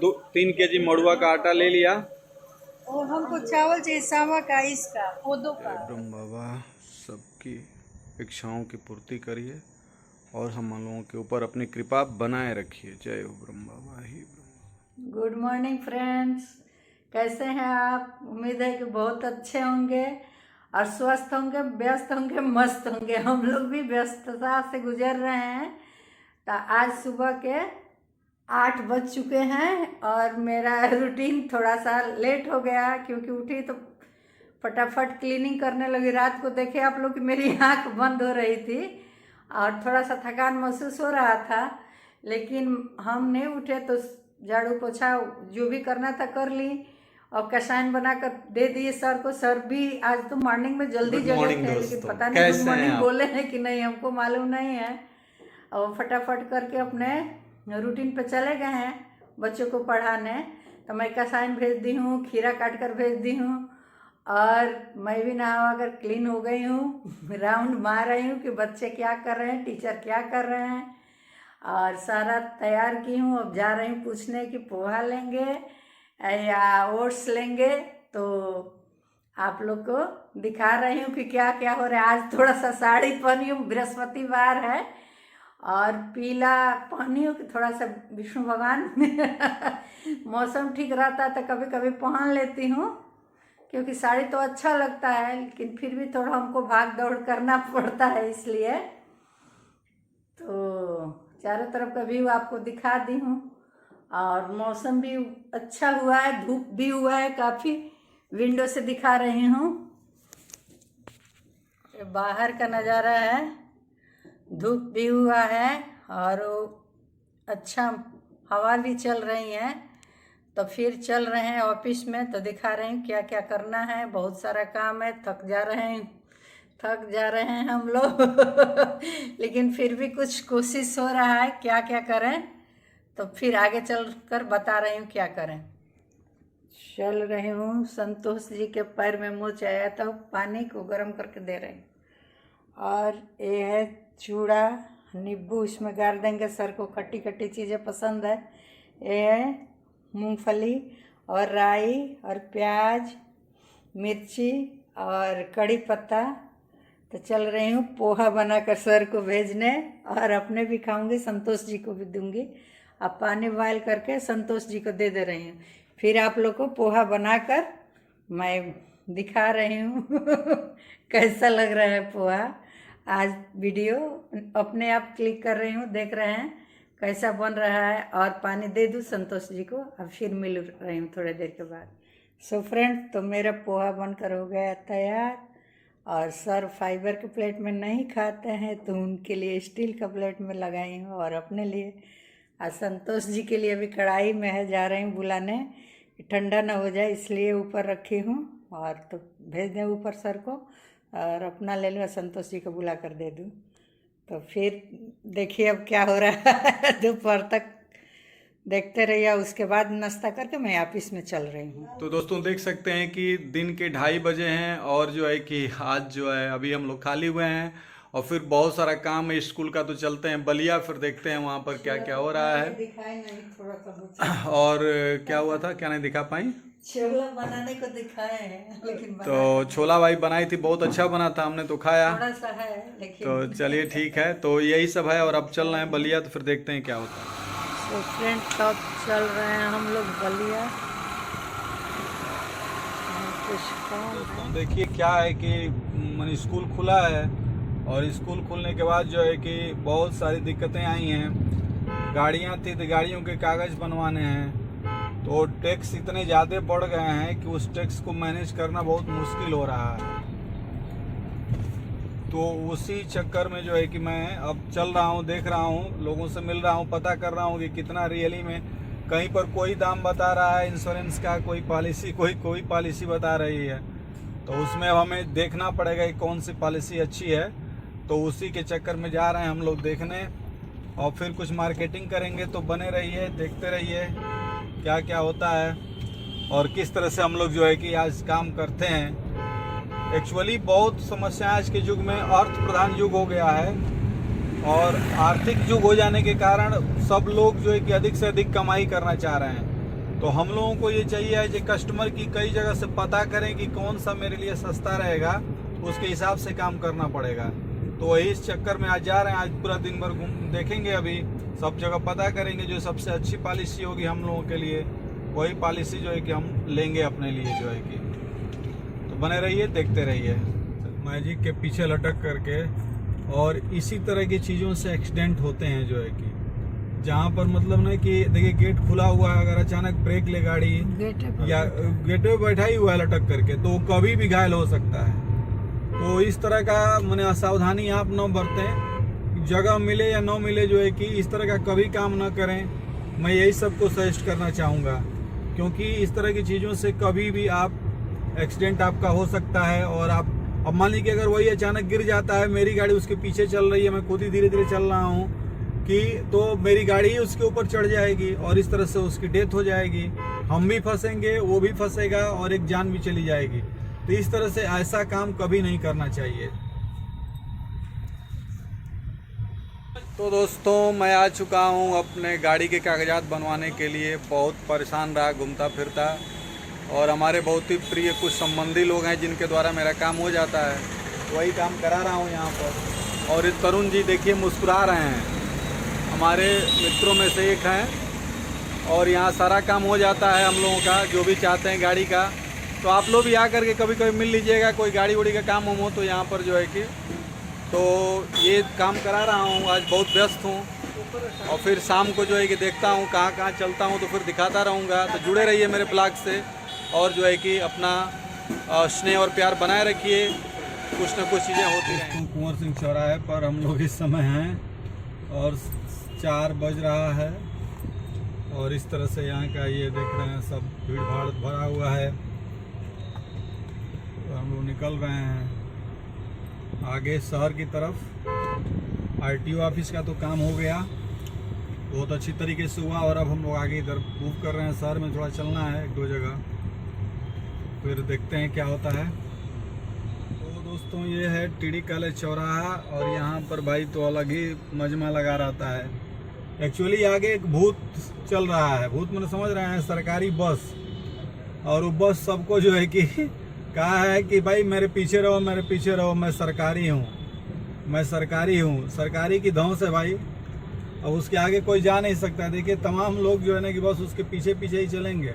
3 KG मड़ुआ का आटा ले लिया और हमको चावल चाहिए सावा का, इसका कोदो का। ब्रह्म बाबा सबकी इच्छाओं की पूर्ति करिए और हम लोगों के ऊपर अपनी कृपा बनाए रखिए। जय हो ब्रह्म बाबा ही ब्रह्म। गुड मॉर्निंग फ्रेंड्स, कैसे हैं आप? उम्मीद है कि बहुत अच्छे होंगे और स्वस्थ होंगे, व्यस्त होंगे, मस्त होंगे। हम लोग भी व्यस्तता से गुजर रहे हैं। तो आज सुबह के 8 बज चुके हैं और मेरा रूटीन थोड़ा सा लेट हो गया क्योंकि उठी तो फटाफट क्लीनिंग करने लगी। रात को देखे आप लोग कि मेरी आँख बंद हो रही थी और थोड़ा सा थकान महसूस हो रहा था, लेकिन हम नहीं उठे तो झाड़ू पोछा जो भी करना था कर ली और कषायन बनाकर दे दिए सर को। सर भी आज तो मॉर्निंग में जल्दी जगे थे, लेकिन पता नहीं गुड मॉर्निंग बोले हैं कि नहीं, हमको मालूम नहीं है। और फटाफट करके अपने रूटीन पे चले गए हैं बच्चों को पढ़ाने। तो मैं कषायन भेज दी हूँ, खीरा काट कर भेज दी हूँ और मैं भी नहा कर क्लीन हो गई हूँ। राउंड मार रही हूँ कि बच्चे क्या कर रहे हैं, टीचर क्या कर रहे हैं, और सारा तैयार की हूँ। अब जा रही हूँ पूछने कि पोहा लेंगे या ओट्स लेंगे। तो आप लोग को दिखा रही हूँ कि क्या क्या हो रहा है। आज थोड़ा सा साड़ी पहनी हूँ, बृहस्पतिवार है, और पीला पहनी हूँ कि थोड़ा सा विष्णु भगवान मौसम ठीक रहता है तो कभी कभी पहन लेती हूँ, क्योंकि साड़ी तो अच्छा लगता है लेकिन फिर भी थोड़ा हमको भाग दौड़ करना पड़ता है, इसलिए। तो चारों तरफ का व्यू आपको दिखा दी हूँ और मौसम भी अच्छा हुआ है, धूप भी हुआ है काफ़ी। विंडो से दिखा रही हूँ, बाहर का नज़ारा है, धूप भी हुआ है और अच्छा हवा भी चल रही है। तो फिर चल रहे हैं ऑफिस में, तो दिखा रहे हैं क्या क्या करना है। बहुत सारा काम है, थक जा रहे हैं हम लोग लेकिन फिर भी कुछ कोशिश हो रहा है क्या क्या करें। तो फिर आगे चल कर बता रही हूँ क्या करें। चल रही हूँ, संतोष जी के पैर में मोच आया तो पानी को गर्म करके दे रही हूँ। और ये है चूड़ा, नींबू इसमें गाड़ देंगे, सर को खट्टी खट्टी चीज़ें पसंद है। ये है मूंगफली और राई और प्याज, मिर्ची और कड़ी पत्ता। तो चल रही हूँ पोहा बनाकर सर को भेजने और अपने भी खाऊंगी, संतोष जी को भी दूंगी। अब पानी बॉयल करके संतोष जी को दे रही हूँ। फिर आप लोग को पोहा बनाकर मैं दिखा रही हूँ कैसा लग रहा है पोहा। आज वीडियो अपने आप क्लिक कर रही हूँ, देख रहे हैं कैसा बन रहा है। और पानी दे दूँ संतोष जी को, अब फिर मिल रही हूँ थोड़ी देर के बाद। सो फ्रेंड्स, तो मेरा पोहा बनकर हो गया तैयार। और सर फाइबर के प्लेट में नहीं खाते हैं तो उनके लिए स्टील का प्लेट में लगाई हूँ, और अपने लिए और संतोष जी के लिए भी कढ़ाई में है, जा रही हूँ बुलाने, ठंडा ना हो जाए इसलिए ऊपर रखी हूँ। और तो भेज दें ऊपर सर को और अपना ले लूँ, संतोष जी को बुला कर दे दूँ। तो फिर देखिए अब क्या हो रहा है दोपहर तक देखते रहिए, उसके बाद नाश्ता करके मैं ऑफिस में चल रही हूँ। तो दोस्तों देख सकते हैं कि दिन के 2:30 बजे हैं और जो है कि आज जो है अभी हम लोग खाली हुए हैं और फिर बहुत सारा काम है स्कूल का। तो चलते हैं बलिया, फिर देखते हैं वहाँ पर क्या क्या हो रहा है। दिखाई नहीं थोड़ा सा और क्या हुआ था, क्या नहीं दिखा पाई? छोला बनाने को दिखाए हैं लेकिन तो छोला भाई बनाई थी, बहुत अच्छा बना था, हमने तो खाया। थोड़ा सा है लेकिन। तो चलिए ठीक है, तो यही सब है और अब चल रहे हैं बलिया, तो फिर देखते हैं क्या होता है। तो फ्रेंड तब चल रहे हैं हम लोग बलिया। दोस्तों देखिए क्या है कि स्कूल खुला है और स्कूल खुलने के बाद जो है कि बहुत सारी दिक्कतें आई हैं। गाड़ियाँ थी तो गाड़ियों के कागज़ बनवाने हैं, तो टैक्स इतने ज़्यादा बढ़ गए हैं कि उस टैक्स को मैनेज करना बहुत मुश्किल हो रहा है। तो उसी चक्कर में जो है कि मैं अब चल रहा हूँ, देख रहा हूँ, लोगों से मिल रहा हूँ, पता कर रहा हूँ कि कितना रियली में। कहीं पर कोई दाम बता रहा है इंश्योरेंस का, कोई पॉलिसी बता रही है, तो उसमें हमें देखना पड़ेगा कि कौन सी पॉलिसी अच्छी है। तो उसी के चक्कर में जा रहे हैं हम लोग देखने और फिर कुछ मार्केटिंग करेंगे। तो बने रहिए, देखते रहिए क्या क्या होता है और किस तरह से हम लोग जो है कि आज काम करते हैं। एक्चुअली बहुत समस्या आज के युग में, अर्थ प्रधान युग हो गया है और आर्थिक युग हो जाने के कारण सब लोग जो है कि अधिक से अधिक कमाई करना चाह रहे हैं। तो हम लोगों को ये चाहिए है कि कस्टमर की कई जगह से पता करें कि कौन सा मेरे लिए सस्ता रहेगा, उसके हिसाब से काम करना पड़ेगा। तो वही इस चक्कर में आज जा रहे हैं, आज पूरा दिन भर देखेंगे, अभी सब जगह पता करेंगे, जो सबसे अच्छी पॉलिसी होगी हम लोगों के लिए वही पॉलिसी जो है कि हम लेंगे अपने लिए जो है कि। तो बने रहिए, देखते रहिए। मैजिक के पीछे लटक करके, और इसी तरह की चीज़ों से एक्सीडेंट होते हैं जो है कि, जहाँ पर मतलब ना कि देखिए गेट खुला हुआ है, अगर अचानक ब्रेक ले गाड़ी या गेट पे बैठा ही हुआ है लटक करके, तो कभी भी घायल हो सकता है। तो इस तरह का मैंने असावधानी आप न बरतें, जगह मिले या न मिले जो है कि इस तरह का कभी काम न करें। मैं यही सबको सजेस्ट करना चाहूँगा, क्योंकि इस तरह की चीज़ों से कभी भी आप एक्सीडेंट आपका हो सकता है। और आप अब मान लीजिए अगर वही अचानक गिर जाता है, मेरी गाड़ी उसके पीछे चल रही है, मैं खुद ही धीरे धीरे चल रहा हूँ कि, तो मेरी गाड़ी ही उसके ऊपर चढ़ जाएगी और इस तरह से उसकी डेथ हो जाएगी, हम भी फंसेंगे, वो भी फंसेगा और एक जान भी चली जाएगी। तो इस तरह से ऐसा काम कभी नहीं करना चाहिए। तो दोस्तों, मैं आ चुका हूँ अपने गाड़ी के कागजात बनवाने के लिए। बहुत परेशान रहा घूमता फिरता, और हमारे बहुत ही प्रिय कुछ संबंधी लोग हैं जिनके द्वारा मेरा काम हो जाता है, वही काम करा रहा हूँ यहाँ पर। और इस तरुण जी देखिए मुस्कुरा रहे हैं, हमारे मित्रों में से एक हैं, और यहाँ सारा काम हो जाता है हम लोगों का, जो भी चाहते हैं गाड़ी का। तो आप लोग भी आकर के कभी कभी मिल लीजिएगा, कोई गाड़ी उड़ी का काम हो तो यहाँ पर जो है कि। तो ये काम करा रहा हूँ, आज बहुत व्यस्त हूँ, और फिर शाम को जो है कि देखता हूँ कहाँ कहाँ चलता हूँ, तो फिर दिखाता रहूँगा। तो जुड़े रहिए मेरे ब्लॉग से, और जो है कि अपना स्नेह और प्यार बनाए रखिए, कुछ न कुछ चीज़ें होती हैं। कुंवर सिंह चौराहे पर हम लोग इस समय हैं, और 4 बज रहा है, और इस तरह से यहाँ का ये देख रहे हैं सब भीड़ भाड़ भरा हुआ है। तो हम लोग निकल रहे हैं आगे शहर की तरफ। आरटीओ ऑफिस का तो काम हो गया, बहुत अच्छी तरीके से हुआ, और अब हम लोग आगे इधर मूव कर रहे हैं। शहर में थोड़ा चलना है 1-2 जगह, फिर देखते हैं क्या होता है। तो दोस्तों, ये है टीडी कॉलेज चौराहा, और यहाँ पर भाई तो अलग ही मजमा लगा रहता है। एक्चुअली आगे एक भूत चल रहा है, भूत मैंने समझ रहे हैं सरकारी बस, और वो बस सबको जो है कि कहा है कि भाई मेरे पीछे रहो, मेरे पीछे रहो, मैं सरकारी हूँ, मैं सरकारी हूँ। सरकारी की धौंस है भाई, अब उसके आगे कोई जा नहीं सकता। देखिए तमाम लोग जो है ना कि बस उसके पीछे पीछे ही चलेंगे।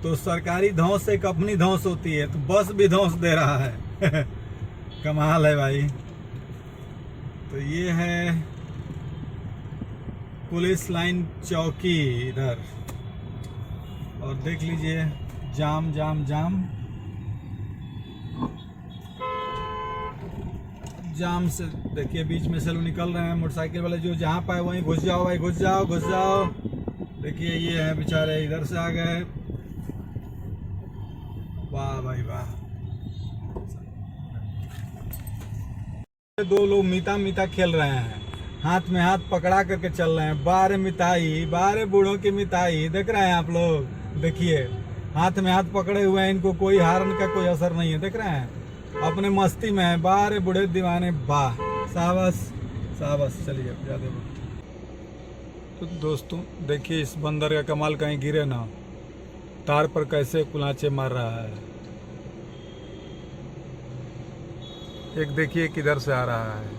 तो सरकारी धौंस एक अपनी धौंस होती है, तो बस भी धौंस दे रहा है कमाल है भाई। तो ये है पुलिस लाइन चौकी इधर, और देख लीजिए जाम जाम जाम जाम से देखिए बीच में से लोग निकल रहे हैं। मोटरसाइकिल वाले जो जहाँ पाए वहीं घुस जाओ भाई, घुस जाओ घुस जाओ। देखिए ये है बेचारे इधर से आ गए, वाह भाई वाह। 2 लोग मीता मीता खेल रहे हैं, हाथ में हाथ पकड़ा करके चल रहे हैं। बारे मिताई, बारे बूढ़ों की मिताई, देख रहे हैं आप लोग, देखिए हाथ में हाथ पकड़े हुए हैं, इनको कोई हार्न का कोई असर नहीं है, देख रहे हैं, अपने मस्ती में है। बारे बूढ़े दीवाने, वाह शाबाश शाबाश। चलिए ज़्यादा। तो दोस्तों देखिए इस बंदर का कमाल, कहीं गिरे ना, तार पर कैसे कुलाचे मार रहा है। एक देखिए किधर से आ रहा है,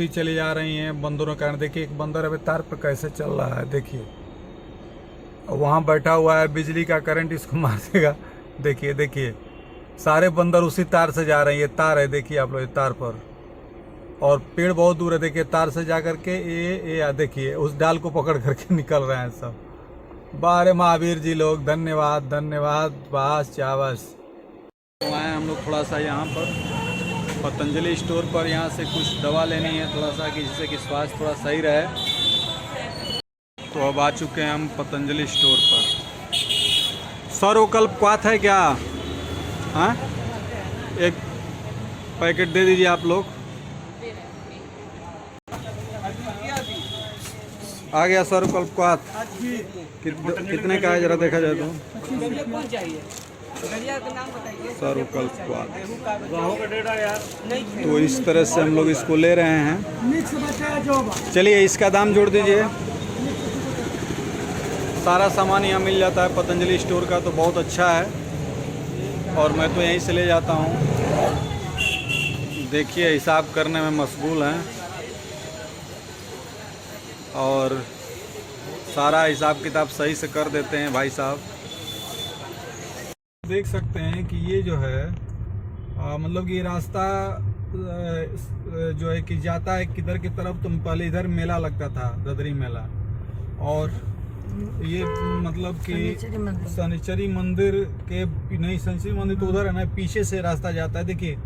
चली जा रही हैं बंदरों के कारण। देखिए एक बंदर अभी तार पर कैसे चल रहा है, देखिए वहाँ बैठा हुआ है, बिजली का करंट इसको मार देगा। देखिए देखिए सारे बंदर उसी तार से जा रहे हैं, ये तार है देखिए आप लोग, ये तार पर, और पेड़ बहुत दूर है। देखिए तार से जा करके ये देखिए उस डाल को पकड़ करके निकल रहे हैं सब। बारे महावीर जी लोग, धन्यवाद धन्यवाद, बास चावस। आए हम लोग थोड़ा सा यहाँ पर पतंजलि स्टोर पर, यहाँ से कुछ दवा लेनी है थोड़ा सा, कि जिससे कि स्वास्थ्य थोड़ा सही रहे। तो अब आ चुके हैं हम पतंजलि स्टोर पर। सर वो कल क्वाथ है क्या? हाँ, एक पैकेट दे दीजिए आप लोग। आ गया सर कल क्वाथ, कितने का है जरा देखा जाए तो। सर्वकल्प स्वाद। तो इस तरह से हम लोग इसको ले रहे हैं। चलिए इसका दाम जोड़ दीजिए। सारा सामान यहाँ मिल जाता है पतंजलि स्टोर का, तो बहुत अच्छा है और मैं तो यहीं से ले जाता हूँ। देखिए हिसाब करने में मशगूल हैं और सारा हिसाब किताब सही से कर देते हैं भाई साहब। देख सकते हैं कि ये जो है मतलब कि रास्ता जो है कि जाता है किधर की तरफ। तुम पहले इधर मेला लगता था, ददरी मेला, और ये मतलब कि शनिचरी मंदिर के नहीं, शनिचरी मंदिर तो उधर है ना, पीछे से रास्ता जाता है। देखिए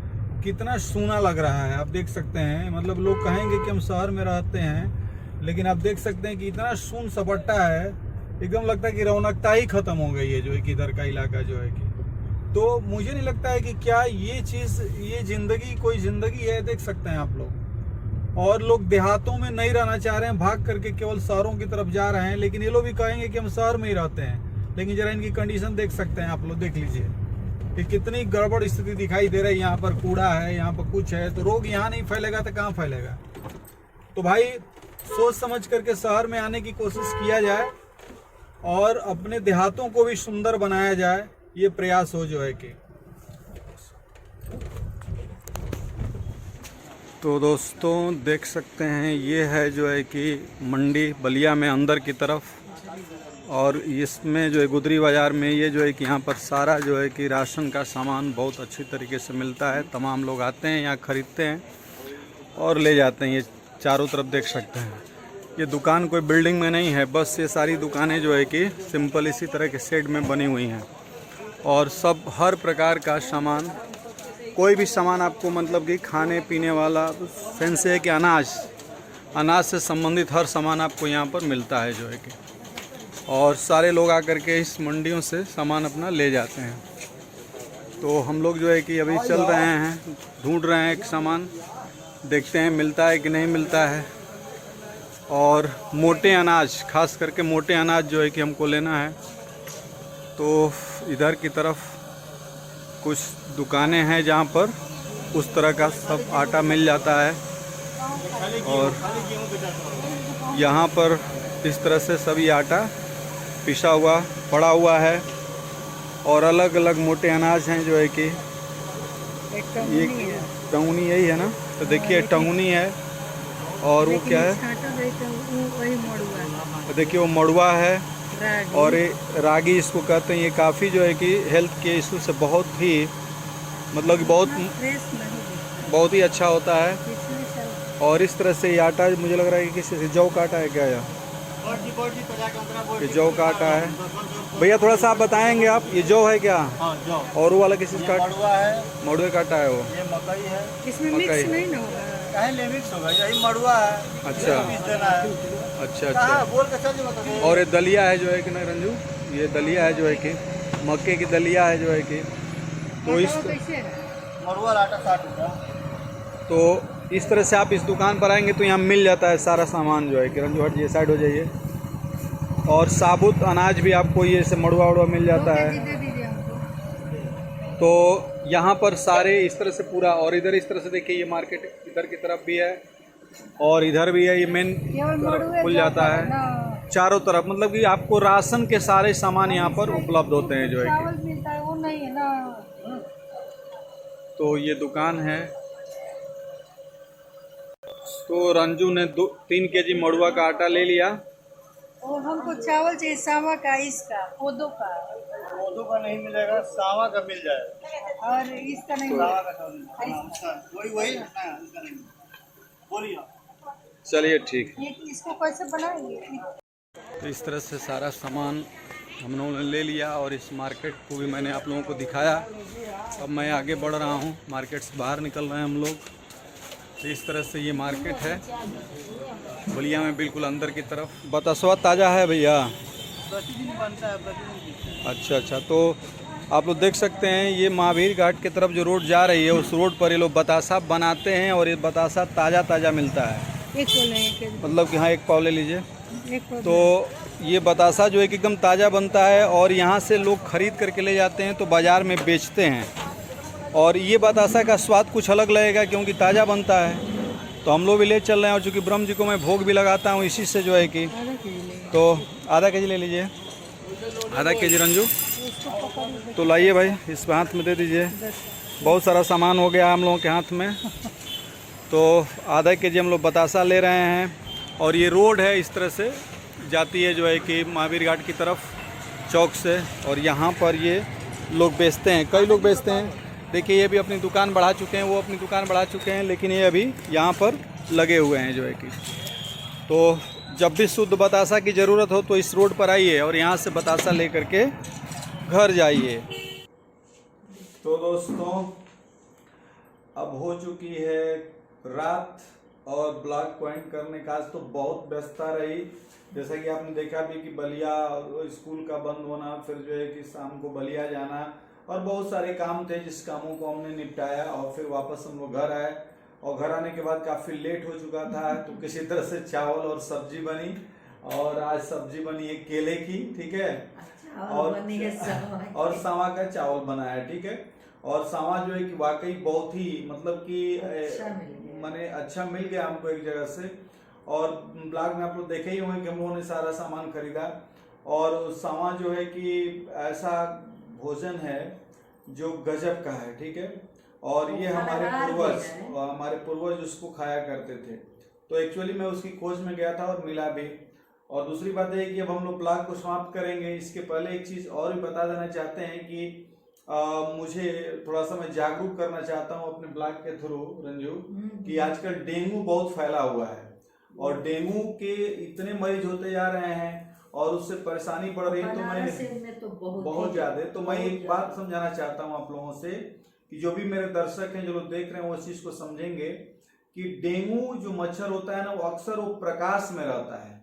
कितना सूना लग रहा है, आप देख सकते हैं। मतलब लोग कहेंगे कि हम शहर में रहते हैं, लेकिन आप देख सकते हैं कि इतना सून सपट्टा है, एकदम लगता है कि रौनकता ही खत्म हो गई है जो है कि इधर का इलाका जो है कि। तो मुझे नहीं लगता है कि क्या ये चीज़, ये जिंदगी कोई जिंदगी है। देख सकते हैं आप लोग, और लोग देहातों में नहीं रहना चाह रहे हैं, भाग करके केवल शहरों की तरफ जा रहे हैं। लेकिन ये लोग भी कहेंगे कि हम शहर में ही रहते हैं, लेकिन जरा इनकी कंडीशन देख सकते हैं आप लोग, देख लीजिए कि कितनी गड़बड़ स्थिति दिखाई दे रही है। यहाँ पर कूड़ा है, यहाँ पर कुछ है, तो रोग यहाँ नहीं फैलेगा तो कहाँ फैलेगा। तो भाई सोच समझ करके शहर में आने की कोशिश किया जाए और अपने देहातों को भी सुंदर बनाया जाए, ये प्रयास हो जो है कि। तो दोस्तों देख सकते हैं ये है जो है कि मंडी बलिया में अंदर की तरफ, और इसमें जो है गुदरी बाज़ार में ये जो है कि यहाँ पर सारा जो है कि राशन का सामान बहुत अच्छी तरीके से मिलता है। तमाम लोग आते हैं यहाँ ख़रीदते हैं और ले जाते हैं। ये चारों तरफ देख सकते हैं, ये दुकान कोई बिल्डिंग में नहीं है, बस ये सारी दुकानें जो है कि सिंपल इसी तरह के शेड में बनी हुई हैं। और सब हर प्रकार का सामान, कोई भी सामान आपको मतलब कि खाने पीने वाला, सेंस है कि अनाज से संबंधित हर सामान आपको यहाँ पर मिलता है जो है कि। और सारे लोग आकर के इस मंडियों से सामान अपना ले जाते हैं। तो हम लोग जो है कि अभी चल रहे हैं, ढूंढ रहे हैं एक सामान, देखते हैं मिलता है कि नहीं मिलता है। और मोटे अनाज, खास करके मोटे अनाज जो है कि हमको लेना है। तो इधर की तरफ कुछ दुकानें हैं जहाँ पर उस तरह का सब आटा मिल जाता है, और यहाँ पर इस तरह से सभी आटा पिसा हुआ पड़ा हुआ है। और अलग अलग मोटे अनाज हैं जो है कि ये टंगनी यही है ना, तो देखिए टंगनी है, और वो क्या है, देखिए वो मड़ुआ है, और ये रागी इसको कहते हैं। ये काफ़ी जो है कि हेल्थ के इशू से बहुत ही मतलब कि बहुत ही अच्छा होता है। और इस तरह से ये आटा मुझे लग रहा है कि किसी से जौ का आटा है क्या, ये जौ का आटा है। भैया थोड़ा सा आप बताएंगे आप, ये जौ है क्या? हाँ, जौ। और वो वाला किसी का मड़ुआ है, मड़ुए का आटा है वो। ये मकई है, इसमें मिक्स नहीं ना होगा, कहीं ले मिक्स होगा, यही मड़ुआ है। अच्छा पीस देना है। अच्छा कहाँ अच्छा। बोल के चल बता। और ये दलिया है जो है कि नहीं रंजू, ये दलिया है जो है कि मक्के की दलिया है जो है कि। तो इस मड़ुआ आटा 60 रुपया। तो इस तरह से आप इस दुकान पर आएंगे तो यहाँ मिल जाता है सारा सामान जो है कि। रंजू हट, ये साइड हो जाइए। और साबुत अनाज भी आपको ये से मड़ुआ वड़ुआ मिल जाता है। तो यहाँ पर सारे इस तरह से पूरा, और इधर इस तरह से देखिए ये मार्केट इधर की तरफ भी है और इधर भी है, ये मेन खुल जाता है चारों तरफ। मतलब कि आपको राशन के सारे सामान यहाँ पर उपलब्ध होते हैं जो है कि। मिलता है वो नहीं है ना। तो ये दुकान है। तो रंजू ने 3 केजी मड़ुआ का आटा ले लिया। और हमको चावल चाहिए सावा का, इसका कोदो का। कोदो का नहीं मिलेगा, सावा का मिल जाएगा। और इसका नहीं सावा मिलेगा। का चावल वही है ना, इसका नहीं। बोलिए। चलिए ठीक है। ये इसको कैसे बनाएंगे? तो इस तरह से सारा सामान हम लोगों ने ले लिया और इस मार्केट को भी मैंने आप लोगों को दिखाया। अब मैं आगे बढ़ रहा हूँ, मार्केट से बाहर निकल रहे हैं हम लोग। तो इस तरह से ये मार्केट है बलिया में, बिल्कुल अंदर की तरफ। बतासवा ताज़ा है भैया? प्रतिदिन बनता है, प्रतिदिन। अच्छा अच्छा। तो आप लोग देख सकते हैं ये महावीर घाट की तरफ जो रोड जा रही है, उस रोड पर ये लोग बतासा बनाते हैं और ये बतासा ताज़ा ताज़ा मिलता है। एक मतलब कि हाँ, एक पाव ले लीजिए। तो ये बतासा जो है कि एकदम ताज़ा बनता है और यहाँ से लोग खरीद करके ले जाते हैं तो बाज़ार में बेचते हैं। और ये बतासा का स्वाद कुछ अलग लगेगा क्योंकि ताज़ा बनता है। तो हम लोग भी ले चल रहे हैं और चूँकि ब्रह्म जी को मैं भोग भी लगाता हूँ इसी से जो है कि, तो आधा केजी ले लीजिए, आधा केजी रंजू। तो लाइए भाई, इस हाथ में दे दीजिए। बहुत सारा सामान हो गया हम लोगों के हाथ में। तो आधा केजी हम लोग बतासा ले रहे हैं। और ये रोड है इस तरह से जाती है जो है कि महावीर घाट की तरफ चौक से, और यहाँ पर ये लोग बेचते हैं, कई लोग बेचते हैं। देखिए ये भी अपनी दुकान बढ़ा चुके हैं, वो अपनी दुकान बढ़ा चुके हैं, लेकिन ये अभी यहाँ पर लगे हुए हैं जो है कि। तो जब भी शुद्ध बतासा की ज़रूरत हो तो इस रोड पर आइए और यहाँ से बतासा ले करके घर जाइए। तो दोस्तों अब हो चुकी है रात और ब्लॉग पॉइंट करने का आज तो बहुत व्यस्तता रही। जैसा कि आपने देखा भी कि बलिया स्कूल का बंद होना, फिर जो है कि शाम को बलिया जाना और बहुत सारे काम थे जिस कामों को हमने निपटाया और फिर वापस हम लोग घर आए। और घर आने के बाद काफ़ी लेट हो चुका था तो किसी तरह से चावल और सब्जी बनी, और आज सब्जी बनी है केले की, ठीक है, और सावा का चावल बना है, ठीक है। और सावा जो है कि वाकई बहुत ही मतलब कि मैंने अच्छा मिल गया हमको एक जगह से। और ब्लॉग में आप लोग देखे ही होंगे कि हम लोगों ने सारा सामान खरीदा। और सावा जो है कि ऐसा भोजन है जो गजब का है, ठीक है। और ये हमारे पूर्वज उसको खाया करते थे। तो एक्चुअली मैं उसकी खोज में गया था और मिला भी। और दूसरी बात है कि अब हम लोग ब्लॉग को समाप्त करेंगे, इसके पहले एक चीज़ और भी बता देना चाहते हैं कि मुझे थोड़ा सा मैं जागरूक करना चाहता हूँ अपने ब्लॉग के थ्रू रंजू, कि आजकल डेंगू बहुत फैला हुआ है और डेंगू के इतने मरीज होते जा रहे हैं और उससे परेशानी बढ़ रही है। तो मैं बहुत ज़्यादा, तो मैं एक बात समझाना चाहता हूँ आप लोगों से कि जो भी मेरे दर्शक हैं जो लोग देख रहे हैं वो इस चीज़ को समझेंगे कि डेंगू जो मच्छर होता है ना वो अक्सर वो प्रकाश में रहता है,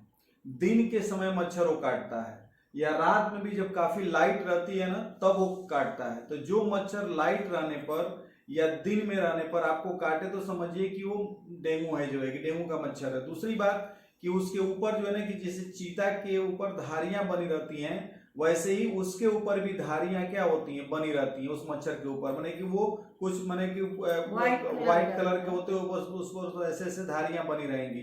दिन के समय मच्छर वो काटता है, या रात में भी जब काफ़ी लाइट रहती है ना तब वो काटता है। तो जो मच्छर लाइट रहने पर या दिन में रहने पर आपको काटे तो समझिए कि वो डेंगू है, जो है कि डेंगू का मच्छर है। दूसरी बात कि उसके ऊपर जो है ना कि जैसे चीता के ऊपर धारियां बनी रहती हैं वैसे ही उसके ऊपर भी धारियां क्या होती हैं, बनी रहती हैं उस मच्छर के ऊपर, माने कि वो कुछ माने कि व्हाइट कलर के होते हैं, उस पर ऐसे ऐसे धारियां बनी रहेंगी।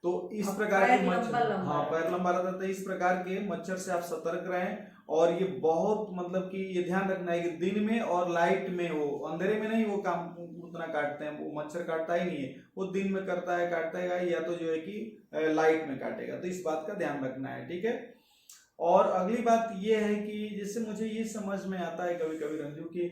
तो इस प्रकार के मच्छर, हाँ पैर लंबा रहता है, तो इस प्रकार के मच्छर से आप सतर्क रहें। और ये बहुत मतलब कि ये ध्यान रखना है कि दिन में और लाइट में, वो अंधेरे में नहीं वो काम उतना काटते हैं, वो मच्छर काटता ही नहीं है, वो दिन में करता है काटेगा, या तो जो है कि लाइट में काटेगा। तो इस बात का ध्यान रखना है, ठीक है। और अगली बात ये है कि जैसे मुझे ये समझ में आता है कभी कभी रंजू की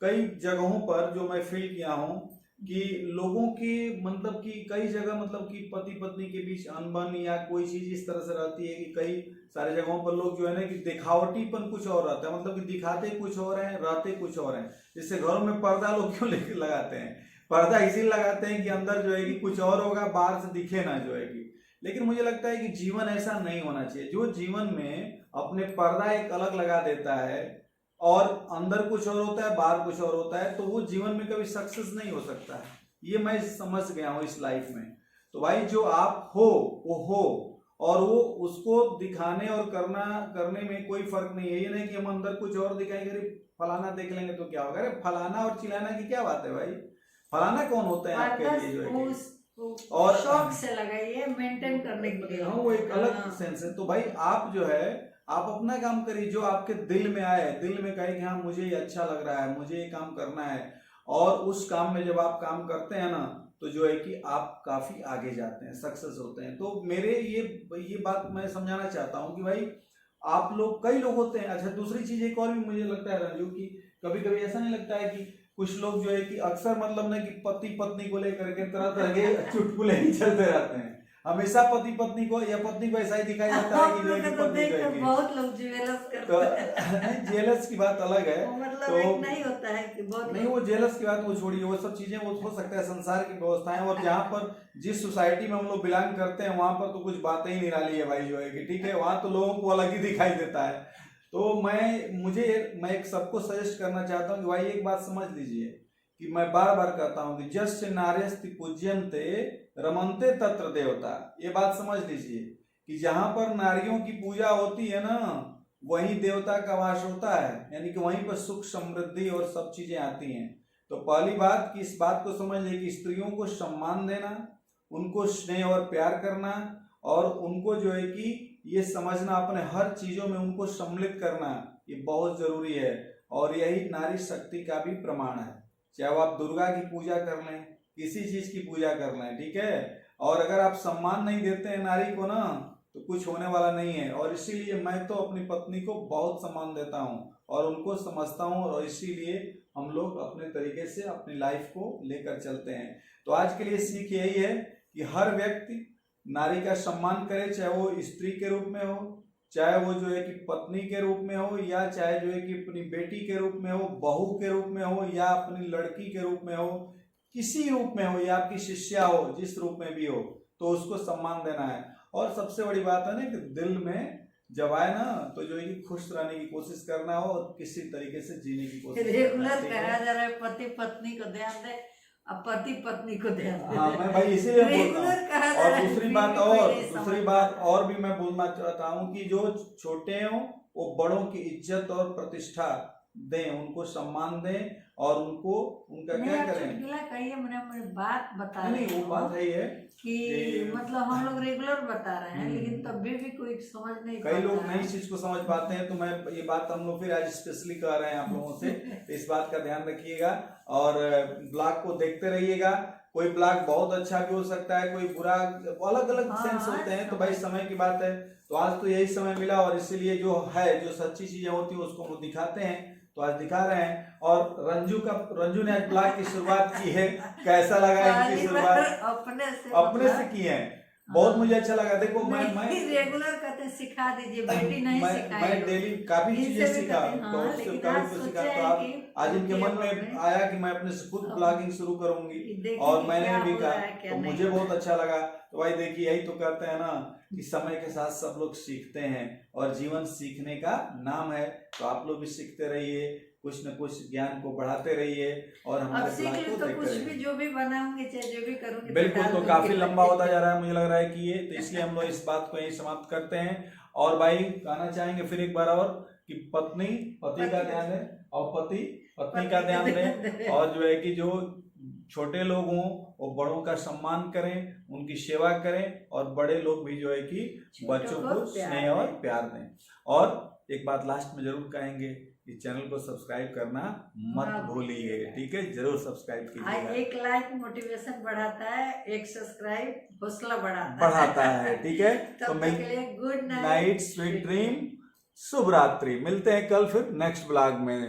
कई जगहों पर जो मैं फील किया हूँ कि लोगों के मतलब कि कई जगह मतलब कि पति पत्नी के बीच अनबन या कोई चीज इस तरह से रहती है कि कई सारे जगहों पर लोग जो है ना कि दिखावटीपन कुछ और रहता है, मतलब कि दिखाते कुछ और हैं रहते कुछ और हैं। जैसे घरों में पर्दा लोग क्यों लेके लगाते हैं, पर्दा इसीलिए लगाते हैं कि अंदर जो है कि कुछ और होगा, बाहर से दिखे ना जो है कि। लेकिन मुझे लगता है कि जीवन ऐसा नहीं होना चाहिए। जो जीवन में अपने पर्दा एक अलग लगा देता है और अंदर कुछ और होता है बाहर कुछ और होता है, तो वो जीवन में कभी सक्सेस नहीं हो सकता है। ये मैं समझ गया हूँ इस लाइफ में। तो भाई जो आप हो वो हो, और वो उसको दिखाने और करने में कोई फर्क नहीं है। ये नहीं कि हम अंदर कुछ और दिखाएंगे, अरे फलाना देख लेंगे तो क्या होगा। अरे फलाना और चिल्लाना की क्या बात है भाई, फलाना कौन होता है आपके लिए जो है, और शौक से लगाइए मेंटेन करने के लिए, हाँ वो एक अलग सेंस है। तो भाई आप जो है आप अपना काम करिए जो आपके दिल में आए, दिल में कहे कि हाँ मुझे ये अच्छा लग रहा है, मुझे ये काम करना है, और उस काम में जब आप काम करते हैं ना तो जो है कि आप काफी आगे जाते हैं, सक्सेस होते हैं। तो मेरे ये बात मैं समझाना चाहता हूँ कि भाई आप लोग, कई लोग होते हैं। अच्छा दूसरी चीज एक और भी मुझे लगता है रंजू की कभी कभी ऐसा नहीं लगता है कि कुछ लोग जो है कि अक्सर मतलब ना कि पति पत्नी को लेकर के तरह तरह के चुटकुले ही चलते रहते हैं। हमेशा पति पत्नी को या पत्नी को ऐसा ही दिखाई जाता है कि जो है कि पत्नी को है, बहुत लोग जेलस करते हैं। नहीं जेलस की बात अलग है, मतलब तो एक नहीं होता है कि बहुत नहीं वो जेलस की बात वो छोड़िए, वो सब चीजें वो हो सकता है संसार की व्यवस्थाएं, और जहाँ पर जिस सोसाइटी में हम लोग बिलोंग करते हैं वहां पर तो कुछ बातें ही निराली है भाई जो है कि, ठीक है, वहां तो लोगों को अलग ही दिखाई देता है। तो मैं एक सबको सजेस्ट करना चाहता हूँ कि भाई एक बात समझ लीजिए कि मैं बार बार कहता हूँ कि जस्य नार्यस्ति पूज्यन्ते रमन्ते तत्र देवता। ये बात समझ लीजिए कि जहां पर नारियों की पूजा होती है ना, वहीं देवता का वास होता है, यानी कि वहीं पर सुख समृद्धि और सब चीजें आती हैं। तो पहली बात कि इस बात को समझ ले कि स्त्रियों को सम्मान देना, उनको स्नेह और प्यार करना, और उनको जो है कि ये समझना अपने हर चीजों में उनको सम्मिलित करना, ये बहुत जरूरी है। और यही नारी शक्ति का भी प्रमाण है। चाहे वो आप दुर्गा की पूजा कर लें, किसी चीज की पूजा कर लें, ठीक है। और अगर आप सम्मान नहीं देते हैं नारी को ना, तो कुछ होने वाला नहीं है। और इसीलिए मैं तो अपनी पत्नी को बहुत सम्मान देता हूँ और उनको समझता हूँ, और इसीलिए हम लोग अपने तरीके से अपनी लाइफ को लेकर चलते हैं। तो आज के लिए सीख यही है कि हर व्यक्ति नारी का सम्मान करे, चाहे वो स्त्री के रूप में हो, चाहे वो जो है कि पत्नी के रूप में हो, या चाहे जो है कि अपनी बेटी के रूप में हो, बहू के रूप में हो, या अपनी लड़की के रूप में हो, किसी रूप में हो, या आपकी शिष्या हो, जिस रूप में भी हो, तो उसको सम्मान देना है। और सबसे बड़ी बात है ना कि दिल में जब आए ना, तो जो है कि खुश रहने की कोशिश करना हो और किसी तरीके से जीने की कोशिश करना। रेगुलर कहा जा रहा है पति पत्नी को ध्यान दे, अब पति पत्नी को ध्यान दे। हाँ, मैं भाई इसीलिए बोल रहा हूँ। और दूसरी बात और भी मैं बोलना चाहता हूँ कि जो छोटे हों वो बड़ों की इज्जत और प्रतिष्ठा दें, उनको सम्मान दें, और उनको उनका क्या करें। कहिए मैंने बात बता नहीं, वो बात है ये कि मतलब हम लोग रेगुलर बता रहे हैं, लेकिन तब भी कोई समझ नहीं, कई लोग नई चीज को समझ पाते हैं। तो मैं ये बात हम लोग फिर आज स्पेशली कह रहे हैं आप लोगों से, तो इस बात का ध्यान रखिएगा और ब्लॉग को देखते रहिएगा। कोई ब्लॉग बहुत अच्छा भी हो सकता है, कोई बुरा, अलग अलग सेंस होते हैं। तो भाई समय की बात है, तो आज तो यही समय मिला, और इसीलिए जो है, जो सच्ची चीजें होती है उसको हम लोग दिखाते हैं, तो आज दिखा रहे हैं। और रंजू ने आज ब्लॉग की शुरुआत की है, कैसा लगा इनकी शुरुआत? अपने से की है, बहुत मुझे अच्छा लगा। देखो मैं रेगुलर कहते सिखा दीजिए, बेटी नहीं सिखाई, मैं डेली काफी चीजें सीखा, तो उससे काफी सीखा। तो आप आज इनके मन में आया कि मैं अपने से खुद ब्लॉगिंग शुरू करूंगी, और मैंने भी कहा, तो मुझे बहुत अच्छा लगा। तो भाई देखिए, यही तो कहते हैं ना कि समय के साथ सब लोग सीखते हैं, और जीवन सीखने का नाम है। तो आप लोग भी सीखते रहिए, कुछ न कुछ ज्ञान को बढ़ाते रहिए, और हमारे ब्लॉग को देखते कुछ भी जो भी बनाऊंगी, चाहे जो भी करूंगी, बिल्कुल। तो काफी लंबा होता जा रहा है, मुझे लग रहा है कि ये, तो इसलिए हम लोग इस बात को यही समाप्त करते हैं। और भाई कहना चाहेंगे फिर एक बार और कि पत्नी पति का ध्यान दे, और पति पत्नी का ध्यान दे, और जो है कि जो छोटे लोग हों वो बड़ों का सम्मान करें, उनकी सेवा करें, और बड़े लोग भी जो है कि बच्चों को स्नेह और प्यार दें। और एक बात लास्ट में जरूर कहेंगे कि चैनल को सब्सक्राइब करना मत भूलिए, ठीक है, जरूर सब्सक्राइब कीजिएगा। एक लाइक मोटिवेशन बढ़ाता है, एक सब्सक्राइब हौसला बढ़ाता है, ठीक है। तो गुड नाइट, स्वीट ड्रीम, शुभ रात्रि। मिलते हैं कल फिर नेक्स्ट ब्लॉग में।